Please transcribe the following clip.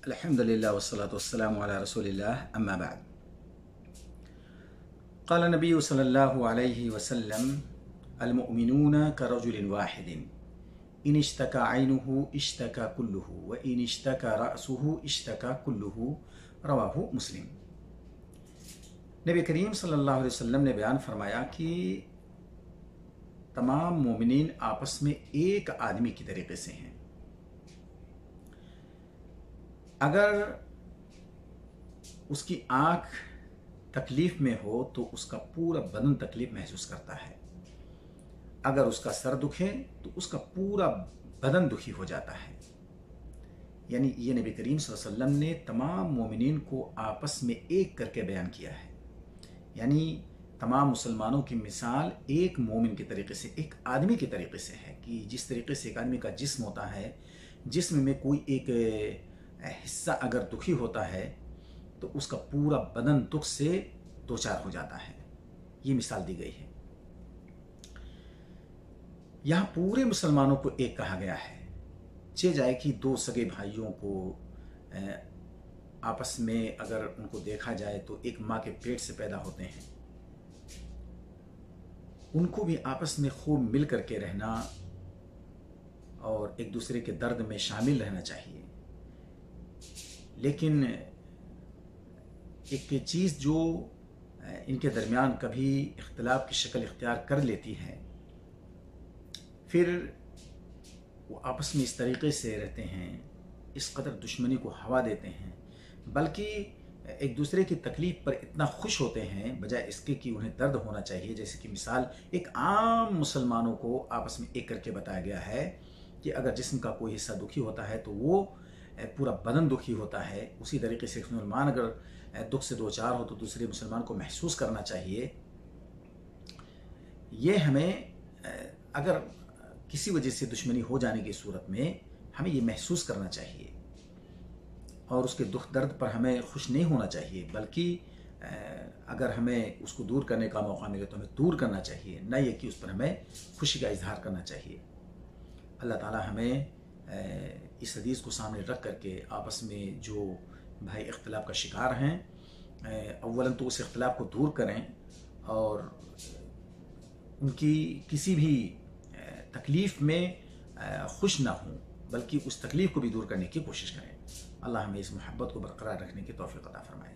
الحمد لله والصلاة والسلام على رسول الله أما بعد. قال النبي صلى الله عليه وسلم: المؤمنون كرجل واحد إن اشتكى عينه اشتكى كله وإن اشتكى رأسه اشتكى كله. رواہ مسلم. نبی کریم صلی اللہ علیہ وسلم نے بیان فرمایا کہ تمام مومنین آپس میں ایک آدمی کی طریقے سے ہیں. اگر اس کی آنکھ تکلیف میں ہو تو اس کا پورا بدن تکلیف محسوس کرتا ہے. اگر اس کا سر دکھے تو اس کا پورا بدن دکھی ہو جاتا ہے. یعنی یہ نبی کریم صلی اللہ علیہ وسلم نے تمام مومنین کو آپس میں ایک کر کے بیان کیا ہے. یعنی تمام مسلمانوں کی مثال ایک مومن کے طریقے سے، ایک آدمی کے طریقے سے ہے کہ جس طریقے سے ایک آدمی کا جسم ہوتا ہے، جسم میں کوئی ایک حصہ اگر دکھی ہوتا ہے تو اس کا پورا بدن دکھ سے دوچار ہو جاتا ہے. یہ مثال دی گئی ہے. یہاں پورے مسلمانوں کو ایک کہا گیا ہے. جائے کہ دو سگے بھائیوں کو آپس میں اگر ان کو دیکھا جائے تو ایک ماں کے پیٹ سے پیدا ہوتے ہیں، ان کو بھی آپس میں خوب مل کر کے رہنا اور ایک دوسرے کے درد میں شامل رہنا چاہیے. لیکن ایک چیز جو ان کے درمیان کبھی اختلاف کی شکل اختیار کر لیتی ہے، پھر وہ آپس میں اس طریقے سے رہتے ہیں، اس قدر دشمنی کو ہوا دیتے ہیں، بلکہ ایک دوسرے کی تکلیف پر اتنا خوش ہوتے ہیں بجائے اس کے کہ انہیں درد ہونا چاہیے. جیسے کہ مثال ایک عام مسلمانوں کو آپس میں ایک کر کے بتایا گیا ہے کہ اگر جسم کا کوئی حصہ دکھی ہوتا ہے تو وہ پورا بدن دکھی ہوتا ہے. اسی طریقے سے مسلمان اگر دکھ سے دوچار ہو تو دوسرے مسلمان کو محسوس کرنا چاہیے. یہ ہمیں اگر کسی وجہ سے دشمنی ہو جانے کی صورت میں ہمیں یہ محسوس کرنا چاہیے اور اس کے دکھ درد پر ہمیں خوش نہیں ہونا چاہیے، بلکہ اگر ہمیں اس کو دور کرنے کا موقع ملے تو ہمیں دور کرنا چاہیے، نہ یہ کہ اس پر ہمیں خوشی کا اظہار کرنا چاہیے. اللہ تعالی ہمیں اس حدیث کو سامنے رکھ کر کے آپس میں جو بھائی اختلاف کا شکار ہیں، اولاً تو اس اختلاف کو دور کریں اور ان کی کسی بھی تکلیف میں خوش نہ ہوں، بلکہ اس تکلیف کو بھی دور کرنے کی کوشش کریں. اللہ ہمیں اس محبت کو برقرار رکھنے کی توفیق عطا فرمائے.